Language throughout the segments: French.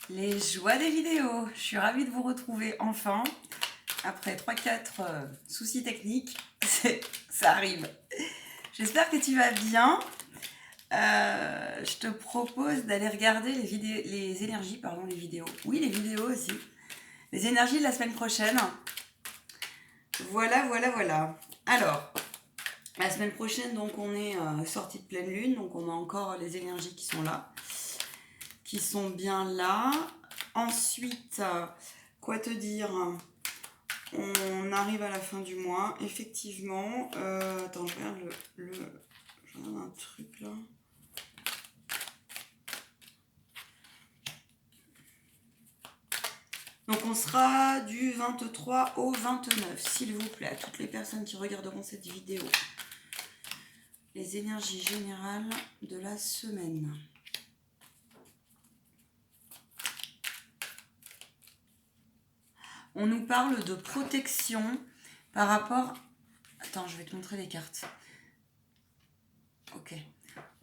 Les joies des vidéos. Je suis ravie de vous retrouver enfin. Après 3-4 soucis techniques, ça arrive. J'espère que tu vas bien. Je te propose d'aller regarder les énergies, les vidéos. Oui, les vidéos aussi. Les énergies de la semaine prochaine. Voilà. Alors, la semaine prochaine, donc on est sorti de pleine lune, donc on a encore les énergies qui sont là, qui sont bien là. Ensuite, quoi te dire ? On arrive à la fin du mois, effectivement. Attends, je regarde je regarde un truc là. Donc on sera du 23 au 29, s'il vous plaît, à toutes les personnes qui regarderont cette vidéo. Les énergies générales de la semaine. On nous parle de protection par rapport... Attends, je vais te montrer les cartes. Ok.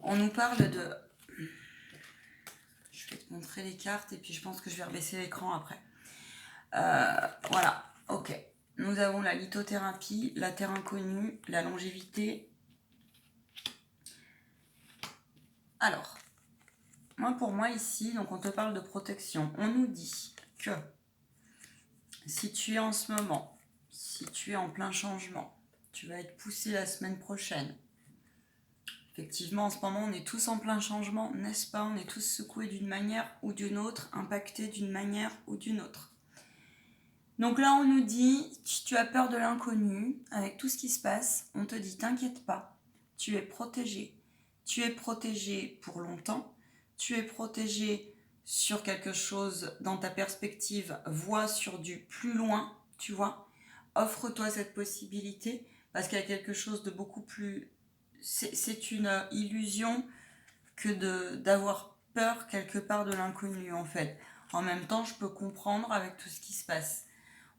On nous parle de... Je vais te montrer les cartes et puis je pense que je vais rebaisser l'écran après. Voilà, ok. Nous avons la lithothérapie, la terre inconnue, la longévité. Alors, pour moi ici, donc on te parle de protection. On nous dit que si tu es en ce moment, si tu es en plein changement, tu vas être poussé la semaine prochaine. Effectivement, en ce moment, on est tous en plein changement, n'est-ce pas? On est tous secoués d'une manière ou d'une autre, impactés d'une manière ou d'une autre. Donc là, on nous dit, tu as peur de l'inconnu, avec tout ce qui se passe, on te dit, t'inquiète pas, tu es protégé. Tu es protégé pour longtemps, tu es protégé sur quelque chose dans ta perspective, vois sur du plus loin, tu vois. Offre-toi cette possibilité, parce qu'il y a quelque chose de beaucoup plus... C'est une illusion que d'avoir peur quelque part de l'inconnu, en fait. En même temps, je peux comprendre avec tout ce qui se passe.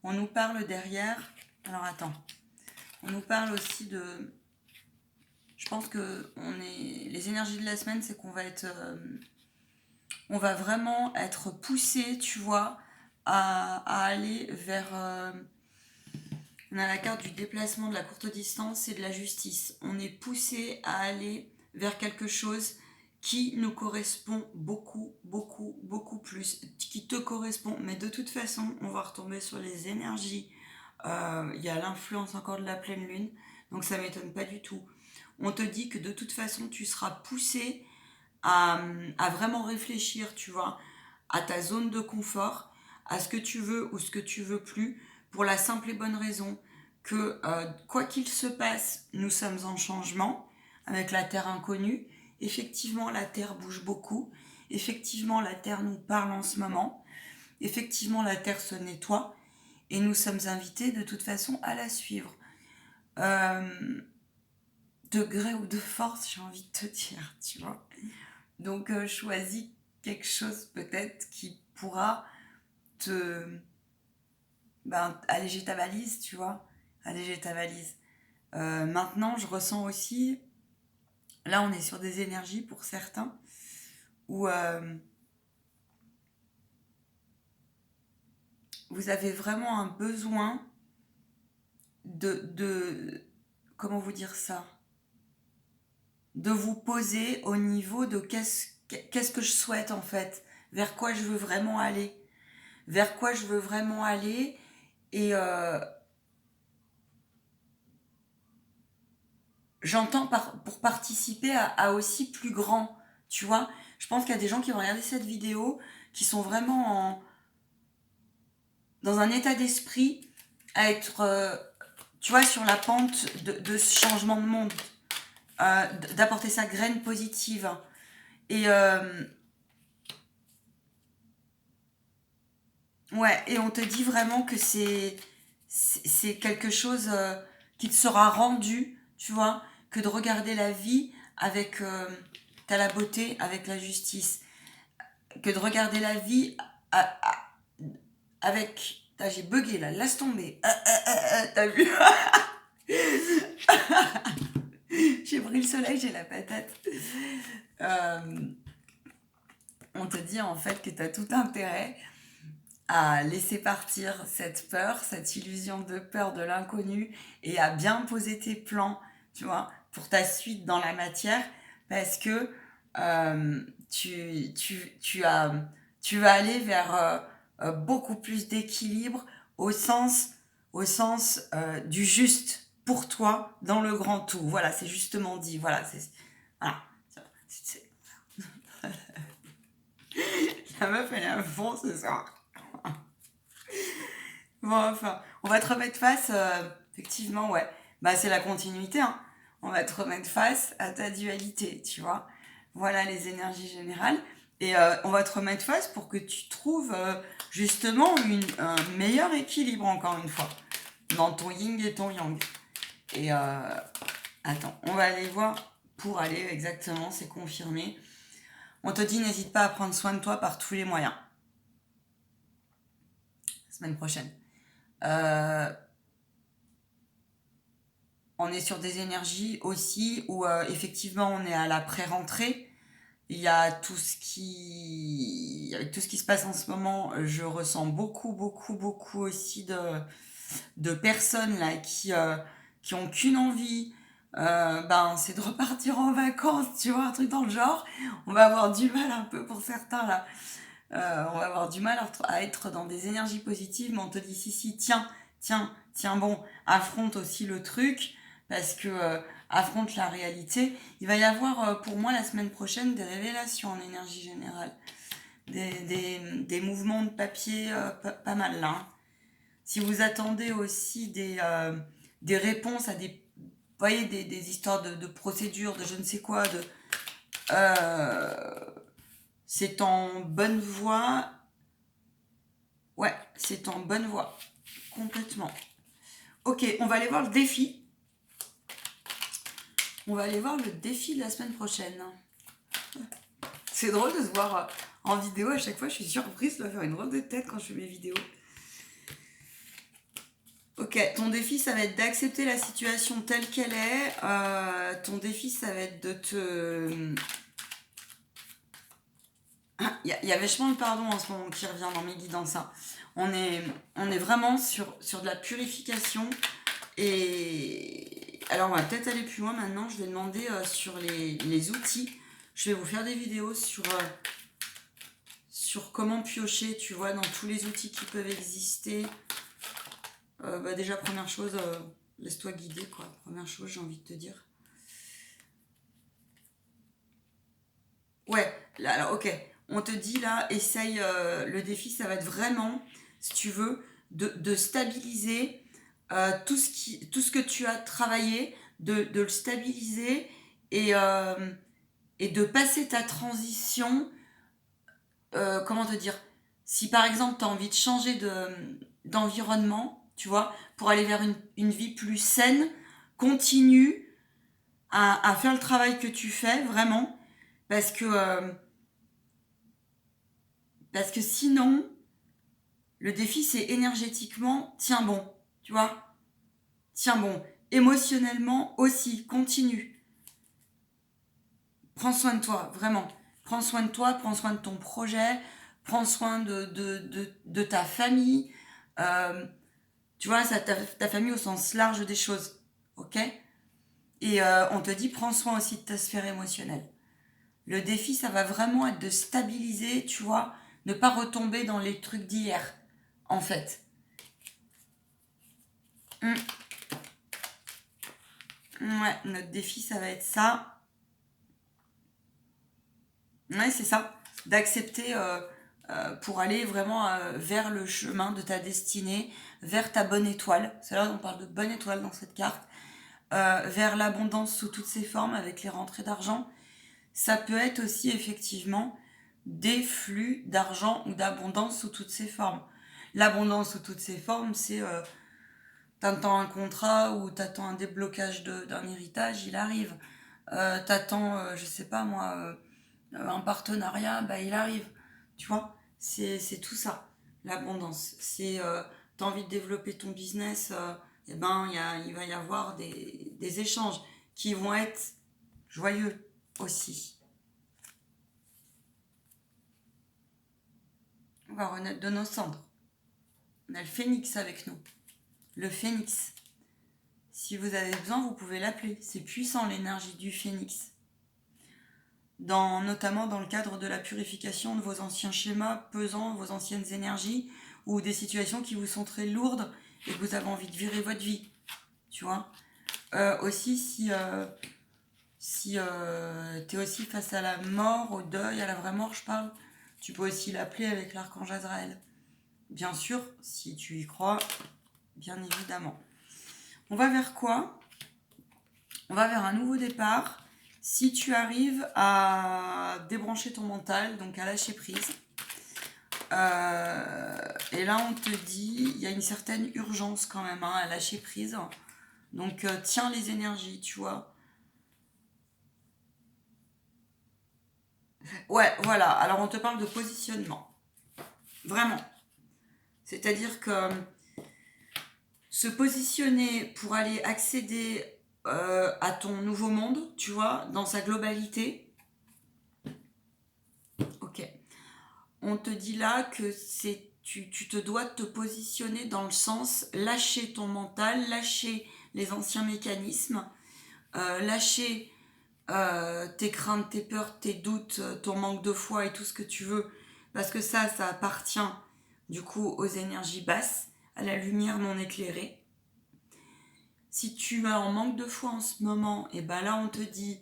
On nous parle derrière... Alors, attends. On nous parle aussi de... Je pense que les énergies de la semaine, c'est qu'on va être... on va vraiment être poussé, tu vois, à aller vers... on a la carte du déplacement, de la courte distance et de la justice. On est poussé à aller vers quelque chose qui nous correspond beaucoup plus, qui te correspond. Mais de toute façon, on va retomber sur les énergies. Il y a l'influence encore de la pleine lune, donc ça ne m'étonne pas du tout. On te dit que de toute façon, tu seras poussé à vraiment réfléchir, tu vois, à ta zone de confort, à ce que tu veux ou ce que tu veux plus, pour la simple et bonne raison que quoi qu'il se passe, nous sommes en changement avec la terre inconnue. Effectivement, la terre bouge beaucoup. Effectivement, la terre nous parle en ce moment. Effectivement, la terre se nettoie et nous sommes invités de toute façon à la suivre. De gré ou de force, j'ai envie de te dire, tu vois. Donc, choisis quelque chose peut-être qui pourra te... alléger ta valise, tu vois. Alléger ta valise. Maintenant, je ressens aussi... Là, on est sur des énergies pour certains où vous avez vraiment un besoin de... Comment vous dire ça? De vous poser au niveau de qu'est-ce que je souhaite en fait, vers quoi je veux vraiment aller, et j'entends pour participer à aussi plus grand, tu vois. Je pense qu'il y a des gens qui vont regarder cette vidéo qui sont vraiment dans un état d'esprit à être, tu vois, sur la pente de ce changement de monde, d'apporter sa graine positive. Et ouais, et on te dit vraiment que c'est quelque chose qui te sera rendu, tu vois, que de regarder la vie avec t'as la beauté, avec la justice, que de regarder la vie avec... J'ai bugué là, laisse tomber. T'as vu? J'ai pris le soleil, j'ai la patate. on te dit en fait que tu as tout intérêt à laisser partir cette peur, cette illusion de peur de l'inconnu et à bien poser tes plans, tu vois, pour ta suite dans la matière, parce que tu vas aller vers beaucoup plus d'équilibre au sens du juste pour toi dans le grand tout. Voilà, c'est justement dit. Voilà, voilà. C'est- La meuf, elle est à fond ce soir. Bon, enfin, on va te remettre face, effectivement, ouais. Bah, c'est la continuité, hein. On va te remettre face à ta dualité, tu vois. Voilà les énergies générales. Et on va te remettre face pour que tu trouves justement un meilleur équilibre, encore une fois, dans ton yin et ton yang. Et attends, on va aller voir pour aller exactement, c'est confirmé. On te dit, n'hésite pas à prendre soin de toi par tous les moyens. Semaine prochaine. On est sur des énergies aussi où effectivement on est à la pré-rentrée. Il y a tout ce qui, avec tout ce qui se passe en ce moment, je ressens beaucoup aussi de personnes là qui ont qu'une envie, c'est de repartir en vacances, tu vois, un truc dans le genre. On va avoir du mal un peu pour certains là. On va avoir du mal à être dans des énergies positives, mais on te dit si, tiens bon, affronte aussi le truc, parce que affronte la réalité. Il va y avoir pour moi la semaine prochaine des révélations en énergie générale, des mouvements de papier pas mal là, hein. Si vous attendez aussi des réponses à vous voyez, des histoires de procédures, de je ne sais quoi, c'est en bonne voie. Ouais, c'est en bonne voie. Complètement. Ok, on va aller voir le défi. On va aller voir le défi de la semaine prochaine. C'est drôle de se voir en vidéo. À chaque fois, je suis surprise de faire une drôle de tête quand je fais mes vidéos. Ok, ton défi, ça va être d'accepter la situation telle qu'elle est. Ton défi, ça va être de te... Il y a vachement le pardon en ce moment qui revient dans mes guidances. Hein. On est vraiment sur de la purification. Et alors, on va peut-être aller plus loin maintenant. Je vais demander sur les outils. Je vais vous faire des vidéos sur comment piocher, tu vois, dans tous les outils qui peuvent exister. Déjà, première chose, laisse-toi guider, quoi. Première chose, j'ai envie de te dire. Ouais, là, alors, ok. On te dit là, essaye, le défi, ça va être vraiment, si tu veux, de stabiliser tout ce que tu as travaillé, de le stabiliser et, euh, et de passer ta transition, comment te dire, si par exemple tu as envie de changer d'environnement, tu vois, pour aller vers une vie plus saine, continue à faire le travail que tu fais, vraiment, parce que, euh, parce que sinon, le défi c'est énergétiquement, tiens bon, tu vois, tiens bon, émotionnellement aussi, continue. Prends soin de toi, vraiment. Prends soin de toi, prends soin de ton projet, prends soin de ta famille. Euh, tu vois, ça, ta famille au sens large des choses. Ok. Et on te dit, prends soin aussi de ta sphère émotionnelle. Le défi, ça va vraiment être de stabiliser, tu vois, ne pas retomber dans les trucs d'hier, en fait. Ouais, notre défi, ça va être ça. Ouais, c'est ça. D'accepter pour aller vraiment vers le chemin de ta destinée, vers ta bonne étoile. C'est là on parle de bonne étoile dans cette carte. Vers l'abondance sous toutes ses formes avec les rentrées d'argent. Ça peut être aussi effectivement des flux d'argent ou d'abondance sous toutes ses formes. L'abondance sous toutes ses formes, c'est t'attends un contrat ou t'attends un déblocage d'un héritage, il arrive. T'attends, je sais pas moi, un partenariat, bah il arrive. Tu vois, c'est tout ça, l'abondance. C'est, t'as envie de développer ton business, eh ben il va y avoir des échanges qui vont être joyeux aussi. On va renaître de nos cendres. On a le phénix avec nous. Le phénix. Si vous avez besoin, vous pouvez l'appeler. C'est puissant l'énergie du phénix. Notamment dans le cadre de la purification de vos anciens schémas pesants, vos anciennes énergies, ou des situations qui vous sont très lourdes et que vous avez envie de virer votre vie. Tu vois. Aussi, si tu es aussi face à la mort, au deuil, à la vraie mort, je parle, tu peux aussi l'appeler avec l'archange Azraël. Bien sûr, si tu y crois, bien évidemment. On va vers quoi? On va vers un nouveau départ. Si tu arrives à débrancher ton mental, donc à lâcher prise, et là on te dit, il y a une certaine urgence quand même à lâcher prise. Donc tiens les énergies, tu vois. Ouais, voilà. Alors on te parle de positionnement. Vraiment. C'est-à-dire que se positionner pour aller accéder à ton nouveau monde, tu vois, dans sa globalité. Ok. On te dit là que tu te dois te positionner dans le sens lâcher ton mental, lâcher les anciens mécanismes, lâcher tes craintes, tes peurs, tes doutes, ton manque de foi et tout ce que tu veux, parce que ça appartient du coup aux énergies basses, à la lumière non éclairée. Si tu as en manque de foi en ce moment, et ben là on te dit,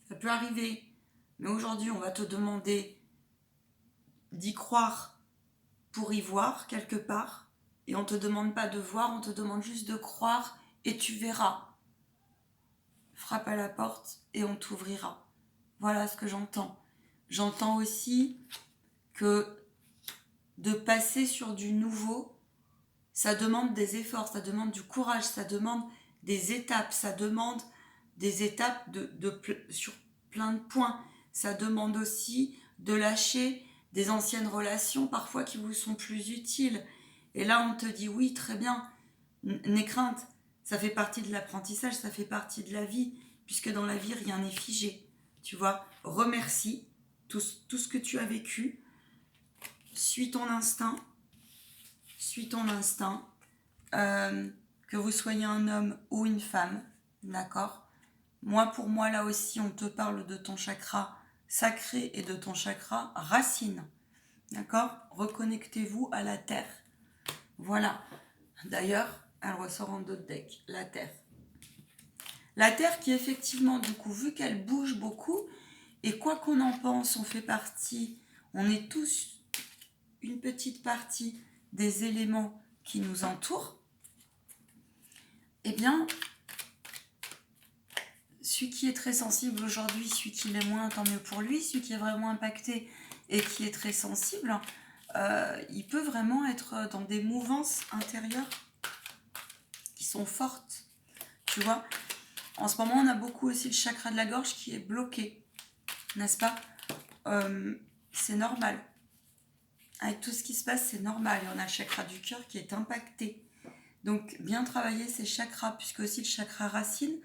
ça peut arriver, mais aujourd'hui on va te demander d'y croire pour y voir quelque part, et on te demande pas de voir, on te demande juste de croire et tu verras. Frappe à la porte et on t'ouvrira. Voilà ce que j'entends. J'entends aussi que de passer sur du nouveau, ça demande des efforts, ça demande du courage, ça demande des étapes, ça demande des étapes sur plein de points. Ça demande aussi de lâcher des anciennes relations parfois qui vous sont plus utiles. Et là, on te dit oui, très bien, n'aie crainte, ça fait partie de l'apprentissage, ça fait partie de la vie, puisque dans la vie, rien n'est figé. Tu vois, remercie tout ce que tu as vécu, suis ton instinct, que vous soyez un homme ou une femme, d'accord? Pour moi, là aussi, on te parle de ton chakra sacré et de ton chakra racine, d'accord? Reconnectez-vous à la terre. Voilà. D'ailleurs, elle ressort en d'autres decks, la terre. La terre qui, effectivement, du coup, vu qu'elle bouge beaucoup, et quoi qu'on en pense, on est tous une petite partie des éléments qui nous entourent, eh bien, celui qui est très sensible aujourd'hui, celui qui l'est moins, tant mieux pour lui, celui qui est vraiment impacté et qui est très sensible, il peut vraiment être dans des mouvances intérieures qui sont fortes, tu vois. En ce moment, on a beaucoup aussi le chakra de la gorge qui est bloqué, n'est-ce pas? C'est normal. Avec tout ce qui se passe, c'est normal. Et on a le chakra du cœur qui est impacté. Donc, bien travailler ces chakras, puisque aussi le chakra racine,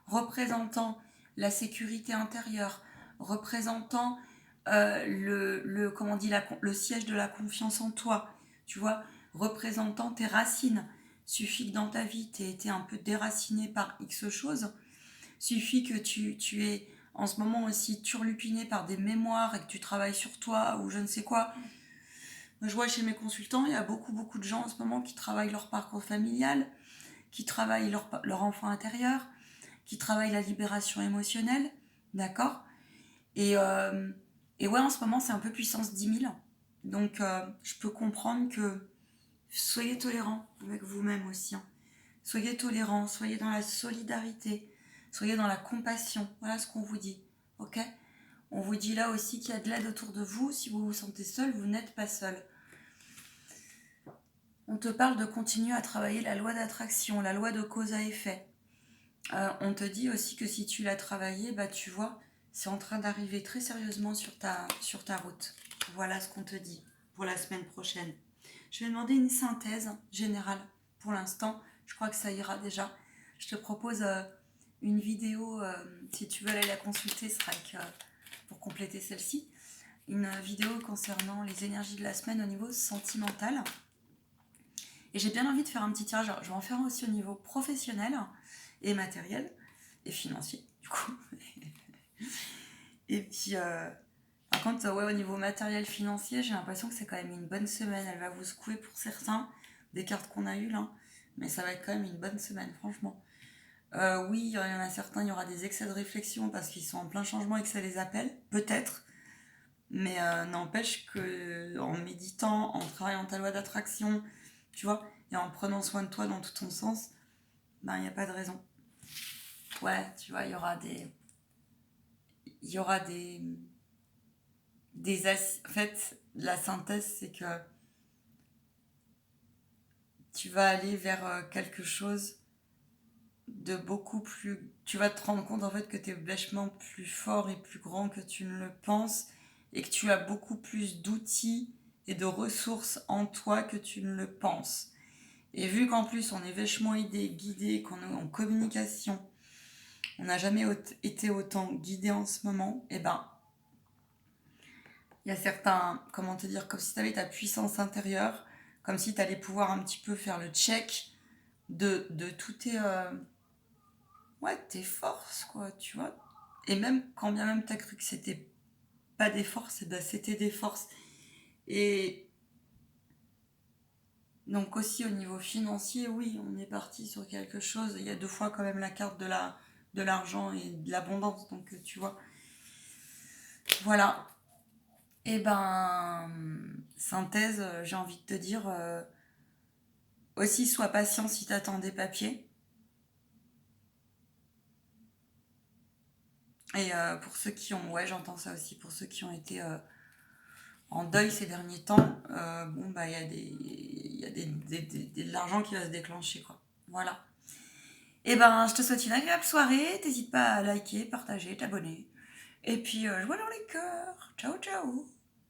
représentant la sécurité intérieure, représentant le siège de la confiance en toi, tu vois, représentant tes racines. Suffit que dans ta vie, tu aies été un peu déraciné par X choses, suffit que tu aies en ce moment aussi turlupiné par des mémoires et que tu travailles sur toi ou je ne sais quoi. Moi, je vois chez mes consultants, il y a beaucoup de gens en ce moment qui travaillent leur parcours familial, qui travaillent leur enfant intérieur, qui travaillent la libération émotionnelle, d'accord? Et ouais, en ce moment, c'est un peu puissance 10 000. Donc, je peux comprendre que soyez tolérants avec vous-même aussi. Hein. Soyez tolérants, soyez dans la solidarité, soyez dans la compassion. Voilà ce qu'on vous dit, ok? On vous dit là aussi qu'il y a de l'aide autour de vous. Si vous vous sentez seul, vous n'êtes pas seul. On te parle de continuer à travailler la loi d'attraction, la loi de cause à effet. On te dit aussi que si tu l'as travaillé, bah tu vois, c'est en train d'arriver très sérieusement sur ta route. Voilà ce qu'on te dit pour la semaine prochaine. Je vais demander une synthèse générale pour l'instant. Je crois que ça ira déjà. Je te propose une vidéo, si tu veux aller la consulter, ce sera pour compléter celle-ci. une vidéo concernant les énergies de la semaine au niveau sentimental. Et j'ai bien envie de faire un petit tirage. Alors, je vais en faire aussi au niveau professionnel et matériel et financier, du coup. Et puis, par contre, ouais, au niveau matériel financier, j'ai l'impression que c'est quand même une bonne semaine. Elle va vous secouer pour certains, des cartes qu'on a eues là. Mais ça va être quand même une bonne semaine, franchement. Oui, il y en a certains, il y aura des excès de réflexion parce qu'ils sont en plein changement et que ça les appelle, peut-être. Mais n'empêche que en méditant, en travaillant ta loi d'attraction, tu vois, et en prenant soin de toi dans tout ton sens, ben il n'y a pas de raison. Ouais, tu vois, il y aura des... Il y aura En fait, la synthèse, c'est que tu vas aller vers quelque chose de beaucoup plus... Tu vas te rendre compte en fait que tu es vachement plus fort et plus grand que tu ne le penses et que tu as beaucoup plus d'outils et de ressources en toi que tu ne le penses. Et vu qu'en plus on est vachement aidé, guidé, qu'on est en communication, on n'a jamais été autant guidé en ce moment, et ben il y a certains, comment te dire, comme si tu avais ta puissance intérieure, comme si tu allais pouvoir un petit peu faire le check de tous tes forces, quoi, tu vois. Et même quand bien même tu as cru que c'était pas des forces, et ben c'était des forces. Et donc aussi au niveau financier, oui, on est parti sur quelque chose. Il y a 2 fois quand même la carte de l'argent et de l'abondance, donc tu vois. Voilà. Et ben, synthèse, j'ai envie de te dire, aussi sois patient si t'attends des papiers. Et pour ceux qui ont, ouais, j'entends ça aussi, pour ceux qui ont été en deuil ces derniers temps, bon, bah, il y a de l'argent qui va se déclencher, quoi. Voilà. Et ben, je te souhaite une agréable soirée. T'hésites pas à liker, partager, t'abonner. Et puis, je vois dans les cœurs. Ciao, ciao.